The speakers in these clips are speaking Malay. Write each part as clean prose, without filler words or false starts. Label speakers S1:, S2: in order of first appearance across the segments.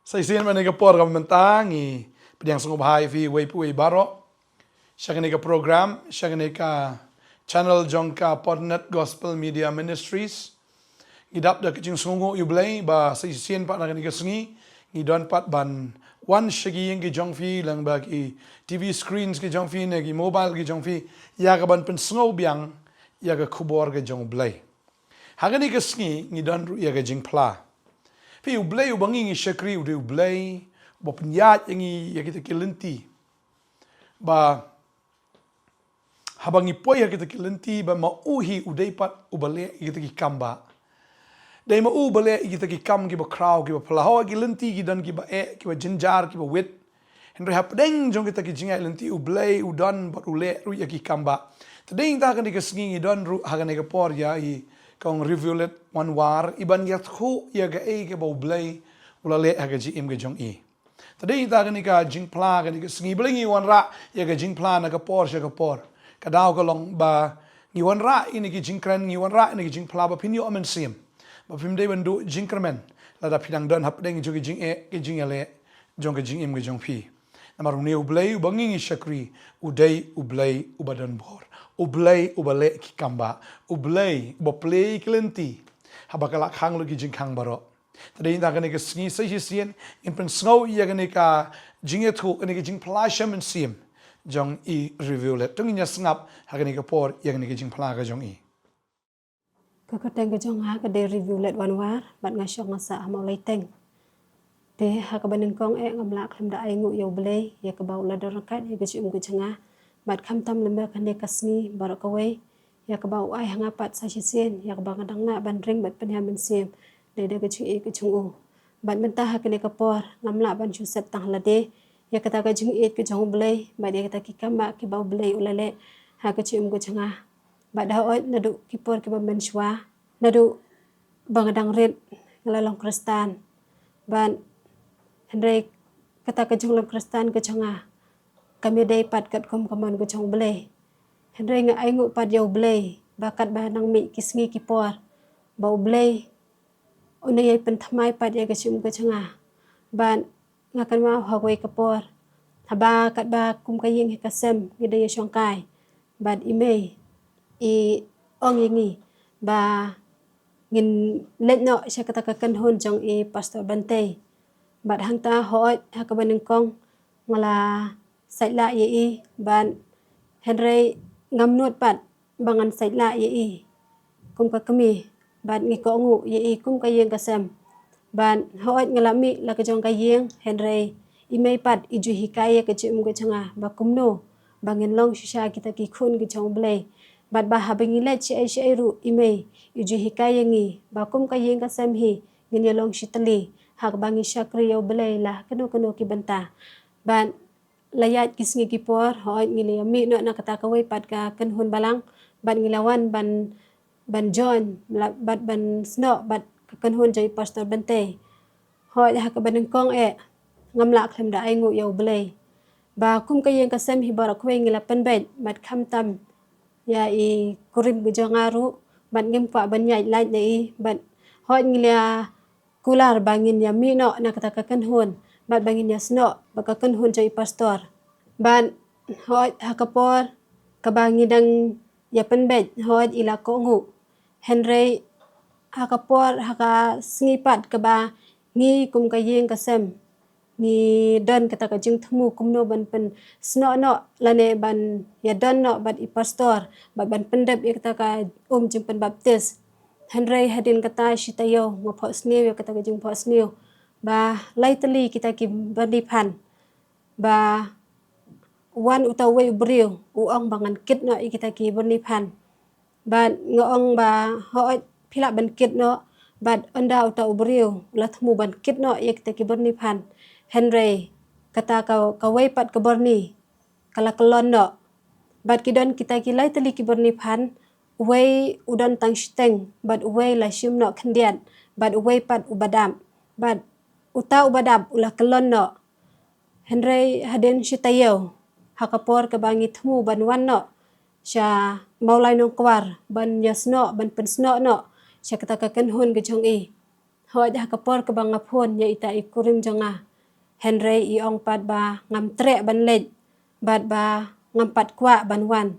S1: Sa isin man nga por kam mentang i pediang sungguh bahai fi way pu way baro. Siya ka program, siya ka channel jong ka Podnet Gospel Media Ministries. Idap da kicing sungguh yublay ba sa isin pa na ka sengi idon pat ban one shagi yang ki jong fi lang ba ki TV screens ki jong fi ne ki mobile ki jong fi ya ka ban pen sungguh biang ya ka kubor ka jong blay. Hagani ka sengi idon ru ya ka jing pla. Fi ublay ubangi ngi syakri ublay ba penyat yang ya kita kilenti ba habangi poy ya kita kilenti ba mauhi udai pat ubale kita ki kamba dai mau bale kita ki kam ki ba kraw ki ba palaho ki lenti ki dan ki ba ki ba jinjar ki ba wit henry hapdeng jong kita ki jingai lenti ublay udan ba ule ru ya ki kamba tading ta kan ki sngi don ru hagan ka por ya i kong revealet one war iban yat khu ya ga ke ba ublay ulale aga ji im ga jong i tading ta kan ka jing pla kan ki sngi blingi wan ra ya ga jing pla na ka por sha ka por ka daw ka long ba ni wan ra ini ki jing kran ni wan ra ini ki jing pla ba pinyo amen sim ba pim dei bandu jingkermen la da pinang don hap deng jogi jing ke jing ele jong ke jing im ke jong pi namaru ne ublay ubangi shakri udai ublay ubadan bor ublay ubale ki kamba ublay ubaplay klenti habakala khang lu ki jing khang baro tadei da gane ke sngi sai sien in pen snow ya gane ka jing ethu gane ke jing plasham and sim jong i review le tung nya snap ha gane ke por ya gane ke jing pla ga jong i
S2: Kakak tengok jong ha ka de review let wan war bat ngasok ngasa mau lai teng te ha ka banin kong ngamla kham da ai ngu yo blay ya ka bau la dor kat ya ka chim ku changa bat kham tam lemba kan de kasni bar ka wei ya ka bau ai hanga pat sa sien ya ka bang dang na ban ring bat pen ha men sim de de ka chi e ka chung u bat men ta ha ka ne ka por ngamla ban chu set tang la de ya ka ta ka jing e ka jong blay ba de ka ta ki kamba ki bau blay ulale ha ka chim ku changa Bat dah oi nadu kipor kiba menshwa nadu bangadang red ngalalong kristan ban hendrei kata kejung long kristan kejunga kami dai pat kat kom kaman kejung blay hendrei nga aingu pat yau blay bakat banang mi kisngi kipor bau blay unai pen thamai pat ya kechum kejunga ban ngakan ma hawai kapor haba kat ba kum kayeng kasem gidaya syongkai bat imei i ong yengi ba ngin let no sya kata kan hon jong i pastor bante bat hang ta hoi ha ka baning kong ngala sai la ye i ban henry ngam nuot pat bangan sai la ye i kum ka kami bat ngi ko ngu ye i kum ka yeng ka sem ban hoi ngala mi la ka jong ka yeng henry i mei pat i ju hikaya ka chim ka changa ba kum no bangin long shisha kita ki khun ki chong blay bat bah habangi let chi ai ru imei iju hikaya ngi bakum ka yeng ka sem hi ngin yalong shitali hak bangi shakri yo belai lah keno ki banta ban layat kisngi ki por hoi ngile mi no na kata ka wei pat ka kan hun balang ban ngilawan ban john bat ban sno bat ka kan hun jai pastor bante hoi hak baneng kong ngamla khlem da ai ngu yo belai ba kum ka yeng ka sem hi barak wei ngila pen bet mat kham tam ya i kurim gujangaru ban ngim pa ban yai lai nei ban hoi ngila kular bangin ya mi no na kata kan hon bat bangin ya sno baka kan hon jai pastor ban hoi hakapor kabangi dang ya penbet hoi ila ko ngu henry hakapor haka snipat kaba ngi kum ka yeng ka sem ni don kata ka jing thmu kumno ban pen sno no lane ban ya don no bat i pastor ban pendep ya kata ka jing pen baptis henry hadin kata shitayo ngo pho sneu ya kata ka jing pho sneu ba laitali kita ki bani phan ba wan utawe brio uong bangan kit no i kita ki bani phan ban ngoong ba ho phila ban kit no bat anda utaw brio la thmu ban kit no ya kita ki bani phan Henry kata ka wei pat ka borni kala kelon no bat kidon kita kilai tali ki borni phan wei udan tang steng bat wei la shim no khandian bat wei pat ubadam bat uta ubadam ula kelon no Henry haden shitayo hakapor ka bangi thmu ban wan no sya maulai nong kwar ban yasno ban pensno no sya kata ka kan hun ke jong i Hoi dah kapor ke bang ngapun ya ita ikurim jonga. Henry iong pat ba ngam trek ban lej. Bat ba ngam pat kwa ban wan.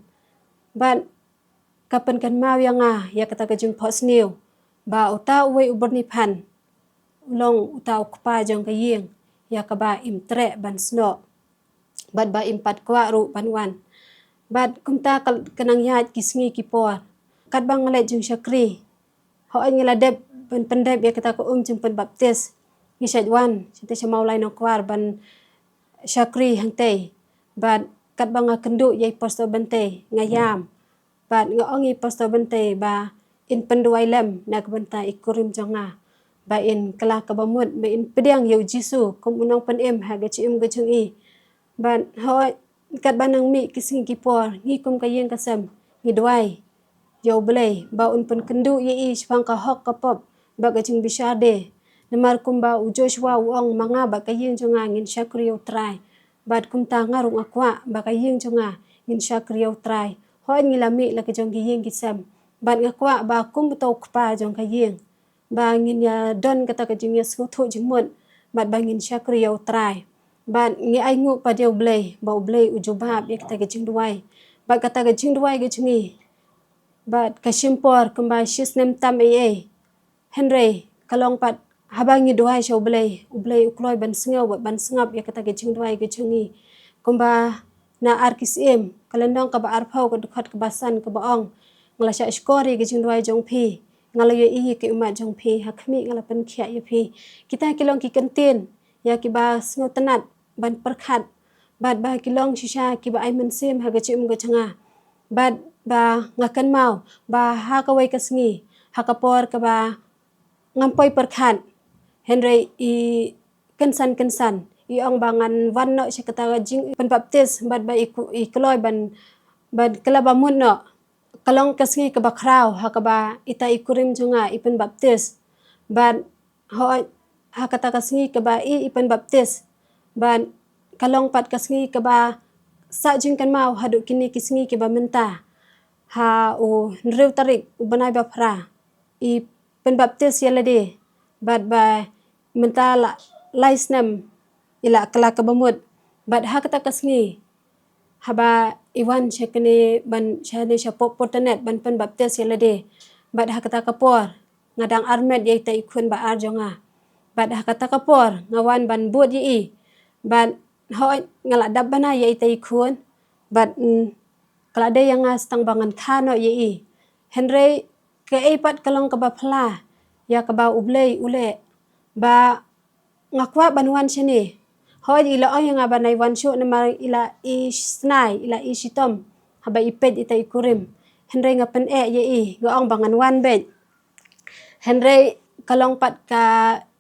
S2: Bat kapan kan mau yang ya kata kejung pot snew. Ba uta uwe ubur nipan. Long uta ukpa jong kaying. Ya ka ba im trek ban sno. Bat ba im pat kwa ru ban wan. Bat kumta kenang yat kisngi kipor. Kat bang ngelet jung syakri. Hoi ngeladep ban pendep ya kata ko jung pen baptis. Ngisat wan. Cinta siya maulay ng kwar ban syakri hangtay. Bat kat bang kendu yay posto bante ngayam. Bat ngaongi posto bante ba in penduay lem na kabanta ikurim jonga. Ba in kala kabamut ba in pediang yaw jisu kum unang panim haga cium gajung i. Bat hoi kat banang mi kising kipor ngikum kayeng kasem ngidway. Yaw belay ba un pen kendu ye i syapang kahok kapop ba gajung bisyade. Namar kumba u Joshua uong mga ba kayeng jonga ngin syakri yaw try. Bat kumta ngarung akwa ba kayeng jonga ngin syakri yaw try. Hoi ngilami la kajong kayeng kisem. Bat ngakwa ba kum betul kpa jong kayeng. Ba ngin ya don kata kajong ya skutu jemut. Bat ba ngin syakri yaw try. Bat ngi ay ngu pa yaw belay ba u belay u jubab ya kata kajong duway. Bat kata kajong duway kajong i. Bat kasimpor kembali syis nem tam ay. Henry kalong pat habang ngiduhay siya ublay ukloy ban singaw ban singap ya kata kajing duhay kajing i. Kumba na arkisim kalandong ka ba arpaw ka dukhat ka basan ka baong ngala siya iskori kajing duhay jong pi ngala yo i ki umat jong pi hakmi ngala pen kia ya pi. Kita kilong ki kentin ya ki ba singaw tenat ban perkhat. Bat ba kilong shisha ki ba ay mensim ha kajing kajanga. Bat ba ngakan mau ba ha kaway kasngi ha kapor ka ba ngampoy perkhat. Henry i kensan iong bangan wan no siya kata jing pen baptis bat ba i kloy ban kelabamun no kalong kasngi ka ba kraw ha ka ba ita ikurim junga ipen baptis bat ho ha kata kasngi ka ba ipen baptis ban kalong pat kasngi ka ba sa jing kan mau hadu kini kisngi ki ba menta ha u nrew tarik u banay ba pra i pen baptis yalade bat ba menta la laisnem ila kala kabamut bat ha kata kasngi haba iwan syakene ban syane sya potanet ban pen baptis yalade bat ha kata kapor ngadang armet yai ta ikun ba arjonga bat ha kata kapor ngawan ban buat yi bat hoi ngala dab bana yai ta ikun bat kala de yang stang bangan khano yi Henry ke pat kalong ka ba phla ya ka ba ublay ule ba ngakwa banwan sini hoi ila ong yang abanay wansyo na ila isnay ila isitom haba iped ita ikurim Henry nga pen ye ngaong bangan wan bet Henry kalong pat ka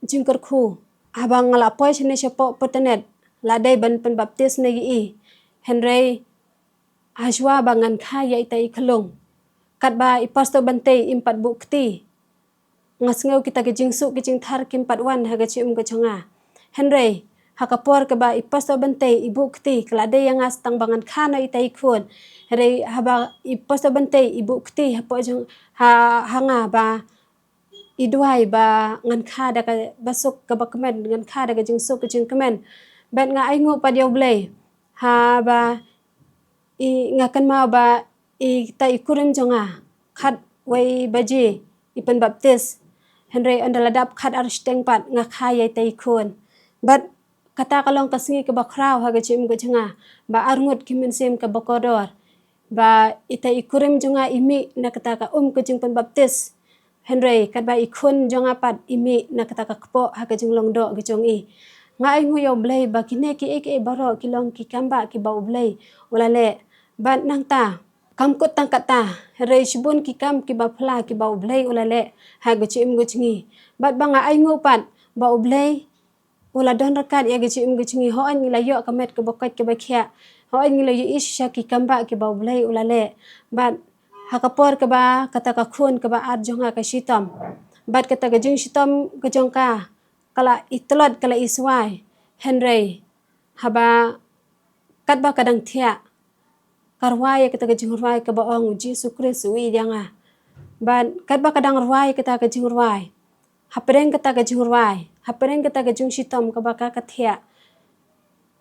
S2: jingker khu habang ngala poy sini siya po potanet laday ban pen baptis na yi Henry haswa bangan kaya ita ikalong kat ba ipasto bantay impat bukti ngasngaw kita kejing su kejing thar kim pat wan haga cium kecanga Henry hakapor ka ba ipasto bantay ibu kti kelade yang astang bangan khana ita ikun Henry haba ipasto bantay ibu kti hapo jong hanga ba iduay ba ngan khada ka basuk ka ba kemen ngan khada ka jing su kejing kemen bat nga ay ngu pa diaw blay ha ba i ngakan mau ba i ta ikurim jonga khat way baji ipen baptis Henry andaladap khat arsteng pat nga khaya ta ikun bat kata kalong kasngi ka bakraw haga chim ka janga ba arngut kimensim ka bakodor ba ita ikurim jonga imi na kata ka ka jing pen baptis Henry kat ba ikun jonga pat imi na kata ka kpo haga jing longdo ka jong i nga ay nguyaw blay ba kine ki baro kilong ki kamba ki ba ublay ulale bat nang ta kamkut tang kata Henry shibun ki kam ki ba phla ki ba ublay ulale ha gachim gachingi bat banga ay ngupat ba ublay ula don rakat ya gachim gachingi ho an ngilayo kamet ka bakat ka bakhya ho an ngilayo isya ki kamba ki ba ublay ulale bat hakapor ka ba kata ka khun ka ba arjonga ka shitam bat kata ka jing shitam ka jongka kala itlot kala isway Henry haba kat ba kadang thia karway kita ka jingurway ka baong Jesus Christ wi janga ban kat ba kadang rway kita ka jingurway hapereng kata ka jung ruai hapereng kata ka jung shitom ka baka ka thia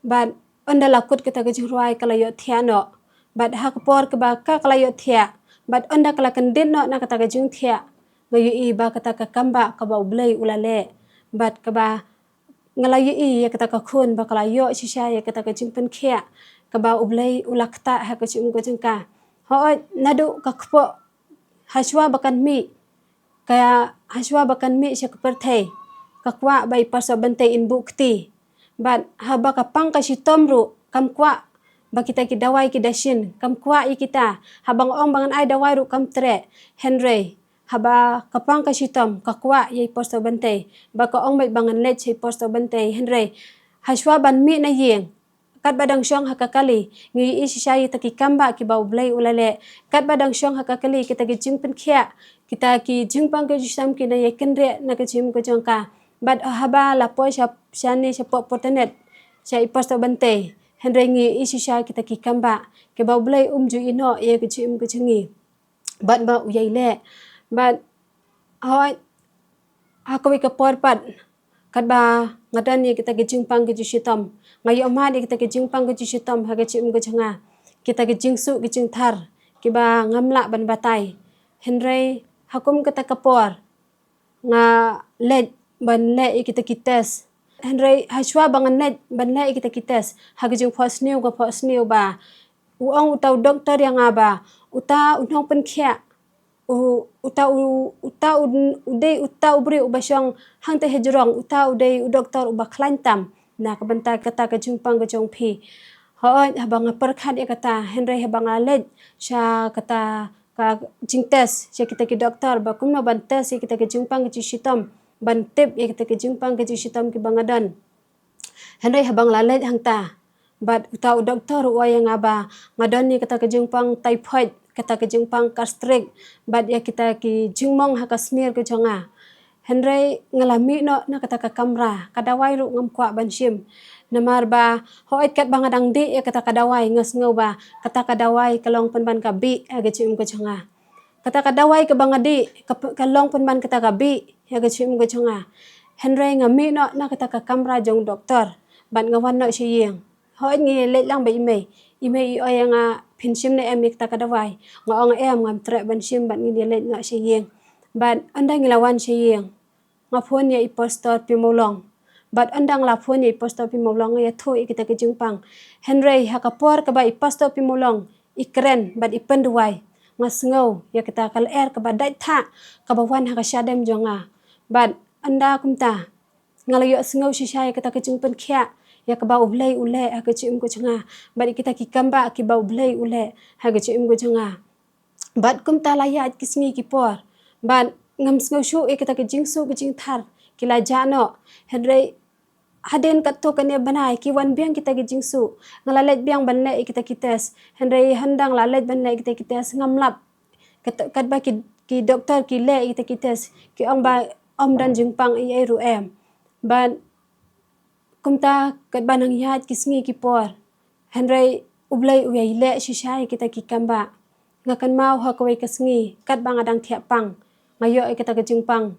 S2: bat onda lakut kata ka jung ruai kala yo thia no bat ha ka por ka baka kala yo thia bat onda kala kan din no na kata ka jung thia ngayu i ba kata ka kamba ka ba ublei ulale bat ka ba ngalayu i ya kata ka khun ba kala yo shisha ya kata ka jung pen khia ka ba ublei ulakta ha ka jung ko jung ka ho nadu ka kpo haswa bakan mi kaya haswa bakan mi siya kapertay kakwa bay paso bantay in bukti bat haba kapang kasitom ru kamkwa ba kita ki dawai ki dashin kamkwa i kita habang ong bangan ay dawai ru kamtre Henry haba kapang kasitom kakwa yay paso bantay ba ka ong may bangan let say paso bantay Henry haswa ban mi na yeng kat badang syong hakakali ngi isi syai taki kamba ki bau blai ulale kat badang syong hakakali kita ki jing penkhia kita ki jing pang ke jisam ki na yekenre na ke jim ko jongka bad haba la po syani syapo portanet syai pasto bante Henry ngi isi syai kita ki kamba ki bau blai ju ino ye ke jim ko jengi bad ba uyai le bad hoi hakawi ka porpat kat ba ngadan ye kita ki jing pang ke jisitom ngayo ma di kita ke jing pang ke jisitom ha ke chim ko janga kita ke jing su ke jing thar ki ba ngamla ban batai Henry hakum kata kapor nga led ban le kita kites Henry haswa bangan led ban le kita kites ha ke jing phos new ba uang utau doktor yang aba uta unong penkhia uta ubri ubasyong hang te hejrong uta udai doktor ubaklantam na kabanta kata ka jungpang ka jongpi ho habang perkhat ya kata Henry habang aled sya kata ka jingtes sya kita ki doktor ba kumno bantes ya kita ki jungpang ki shitom bantep ya kita ki jungpang ki shitom ki bangadan Henry habang laled hangta bat uta doktor wa yang aba ngadon ni kata ki jungpang typhoid kata ke jungpang kastrik bat ya kita ki jungmong ha kasmir ke jonga Henry ngalami no na kata ka kamra kadawai ru ngam kwa banshim namar ba hoit kat bangadang di ya kata kadawai ngas ngau ba kata kadawai kalong penban ka bi ya ke chim ke jonga kata kadawai ke bangadi kalong penban kata ka bi ya ke chim ke jonga Henry ngami no na kata ka kamra jong doktor bat ngawan no siyeng hoit ngi let lang ba ime i oyanga pinshim na emik ta kadawai nga ong ngam tre banshim bat ngi let nga siyeng bat andang ilawan siyeng nga phone ya ipostor pimolong bat andang la phone ya ipostor pimolong ya thu ikita ke jungpang Henry hakapor ka ba ipostor pimolong ikren bat ipenduai nga sngo ya kita kal ka ba dai tha ka ba wan ha ka syadem jonga bat anda kumta ngalayo sngo shisha ya kita ke jungpen khia ya ka ba ublai ule ha ke chim ko changa bat kita ki kamba ki ba ublai ule ha ke chim ko changa bat kumta la ya kismi ki por bat ngam sngo shu e kita ke jingsu ke jing thar kila jano Henry haden katto kane banai ki wan biang kita ke jingsu ngalalet biang banle kita kites Henry handang lalet banle kita kites ngamlap kat ba ki doktor ki le kita kites ki ong ba om dan jingpang ai ru em ban kumta kat banang yat kismi ki por Henry ublai uyai le shishai kita ki kamba ngakan mau ha kawai kasngi kat bang adang thiap pang ngayo kita ke jingpang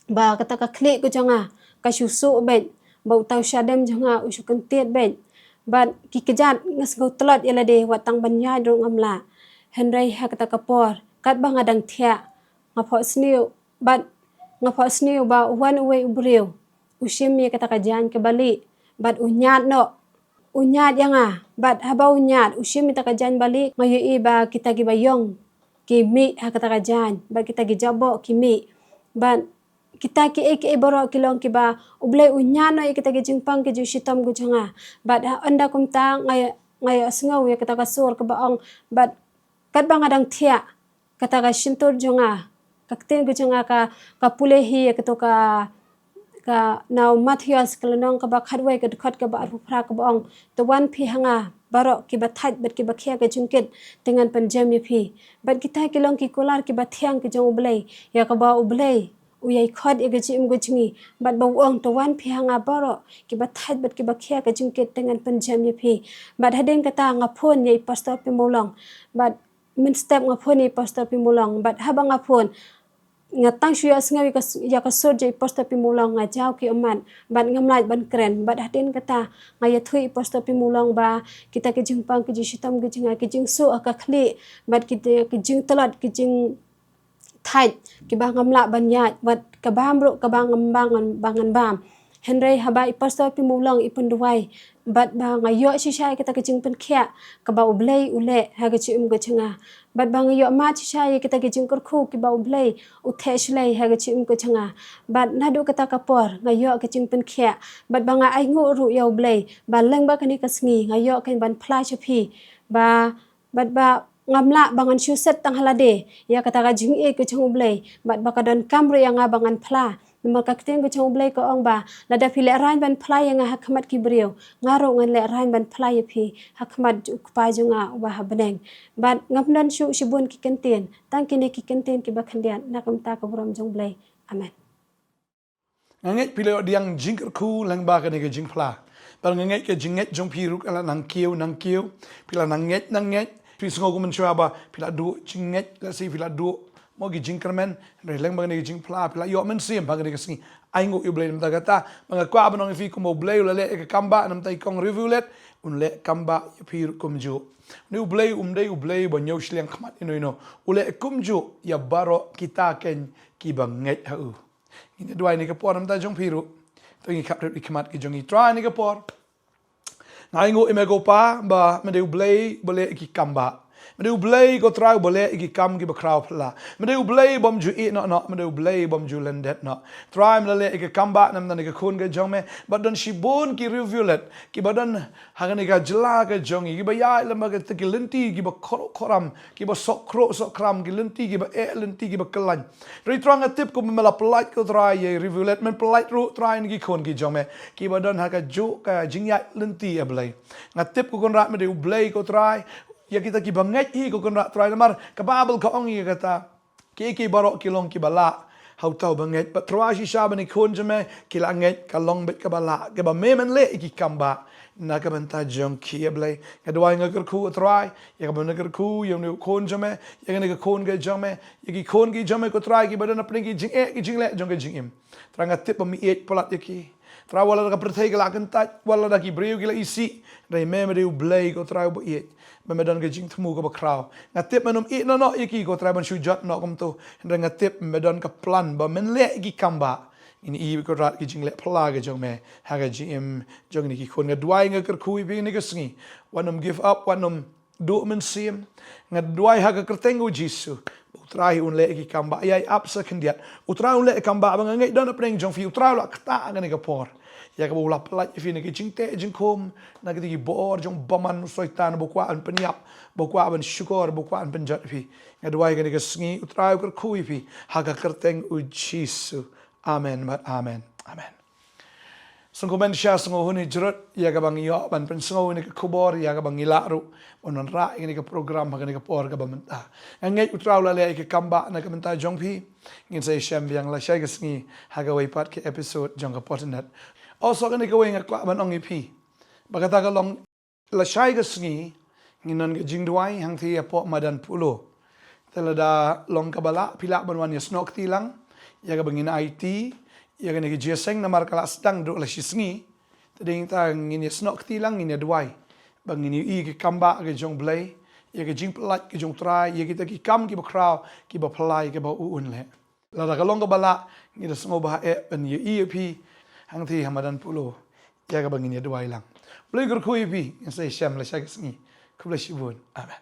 S2: ba kata ka klik ko janga ka susu bet ba utau syadem janga usu kentit bet bat ki kejat ngas go telot yala de watang banya ro ngamla Henry ha kata ka por kat bang adang thia ngapo sniu bat ngapo sniu ba wan uwe ubriu usim ye kata ka jan ke bali bat unyat no unyat yanga bat haba unyat usim ta ka jan bali ngayo iba kita gi bayong kimi ha kata ka jan ba kita gi jabo kimi ban kita ki boro kilong ki ba ublai unyano kita gi jingpang ki jushitam gu janga bat anda kumta ngaya sngaw ya kata ka sur ka baong bat kat bang adang thia kata ka shintur jonga kakten gu janga ka pulehi ya ka now Matthias kalanong ka ba khadwai ka dukhat ka ba arupra ka baong to one pi hanga baro ki ba that bat ki ba khia ka jungkit dengan penjam ya pi bat kita kilong ki kular ki ba thiang ki jong ublai ya ka ba ublai uyai khod e gaji im gujingi bat ba uang to one pi hanga baro ki ba that bat ki ba khia ka jungkit dengan penjam ya pi bat haden kata ngapon ya pastor pi molong bat min step ngapon ya pastor pi molong bat habang ngapon ngatang shuya sengawi ya kasur je posto pimulang ngajau ki aman ban ngamlai ban keren bat hatin kata ngaya thui posto pimulang ba kita ke jingpang ke jisitam ke jinga ke jingsu akakli bat kita ke jing telat ke jing thai ki ba ngamla ban ya bat ka bamro ka bang ngambangan bangan bam Henry habai posto pimulang ipun duai bat ba ngayo shisha kita ke jing pen khia ka ba ublei ule ha ke chim ke chinga bat bang yo ma shisha kita ke jing kurkhu ki ba ublei uthe shlei ha ke chim ke chinga bat nadu kata kapor ngayo ke jing pen khia bat bang ai ngu ru yo ublei ba leng ba kani kasngi ngayo kan ban phla chapi ba bat ba ngamla bangan syuset tang halade ya kata ka jing e ke chung ublei bat ba kadon kamre yang bangan phla maka keteng ke chung ublei ko ong ba lada pile rain ban phla yang hakmat ki brio ngaro ngan le rain ban phla ya phi hakmat pa junga wa habneng bat ngamdan shu shibun ki kenten tang kini ki kenten ki bakhandian nakam ta ka buram jung blai amen
S1: nganget pile diang jingker ku lang ba ka ni ke jing phla bal nganget ke jinget jong pi ruk ala nang kiu pila nanget pi sngo ku men chwa ba pila du jinget la si pila du mo gi jingkermen re leng ba ni jing phla pila yo men sim ba ni ke singi ai ngu yu blai nam ta kata mga kwa ba nong fi ku mo blai la le ke kamba nam tai kong review let un le kamba pi kum ju ni ublei ublei ba nyau shleng khmat ino ule kum ju ya baro kita ken ki bang nget ha u ini dua ni ke por nam ta jong pi ru to ngi kap ri khmat ki jong i tra ni ke por ngai ngu imego pa ba me de ublei bole ki kamba Mede ublei ko trau bole iki kam ki bakrau pla. Mede ublei bom ju e no mede ublei bom ju lendet no. Try me le iki kamba nam dan iki kun ke jong me badan shibun ki review let ki badan hagan iki jela ke jong ki ba ya lamba ke ki lenti ki ba koram ki ba sok kram ki lenti ki ba lenti ki ba kelan. Ri trang tip ko me la polite ko try ye review let men polite ru try ni ki kun ki jong me ki badan ha ka ju ka jingya lenti ablei. Ngatip ko kon rat mede ublei ko try ya kita ki banget hi ko kena try namar kababel ka ongi kata ki barok kilong ki bala hau tau banget but try shi shaban ikon jame kila nget ka long bet ka bala ke ba memen le ki kamba na ka banta jong ki ablay ka dwai ngaker ku try ya ka banaker ku yom ne kon jame ya ka ne kon ge jame ya ki kon ki jame ko try ki badan apne ki jing ki jing le jong ke jing im tranga tip mi et polat ki tra wala ka perthai ka lakan tat wala da ki breu ki la isi dai memre u blay ko try bo et medan ke jing thmu ko bakrau ngatip manum i no iki ko trai ban shujat no kom tu ngatip medan ka plan ba men le ki kamba ini i ko rat ki jing le pla ge jong me ha ga jim jong ni ki khon nga duai nga ker kui bi ni ka sngi wanum give up wanum do men sim nga duai ha ka kertengu jisu utrai un le ki kamba ai up second yet utrai un le kamba ba ngai don apreng jong fi utrai la kta nga ni ka por ya ka bola pelat fi ni ki jingte jingkom na ki ki bor jong baman soitan bokwa an penyap bokwa ban syukur bokwa an penjat fi ngadwai ka ni ka sngi utrai ker kui fi ha ka kerteng u jisu amen but amen sungkomen sya sungo huni jerut ya ka bang yo ban pen sungo ni ka kubor ya ka bang ilaru onon ra ni ka program ha ni ka por ka bamenta ngai utrai la le ka kamba na ka menta jong fi ngin sai syam yang la syai ka sngi ha ka wai pat ke episode jong ka potnet also kan ikaw nga kwa ban ong ipi bagata ka long la syai ka sngi nginan ka jingduai hang thi apo madan pulo telada long kabala pila banwan ya snok tilang ya ka bangin IT ya ka ni jeseng na markala stang do la shisngi teding ta ngin ya snok tilang ngin ya duai bangin i ka kamba ka jong blay ya ka jing plat ka jong try ya kita ki kam ki ba kraw ki ba plai ki ba uun le la ka long kabala ngin sngo ba ban ya EP hang thi hamadan pulo ya ka bangin ya duai lang boleh gerkui pi yang saya syam la syai kesni kubla shibun amen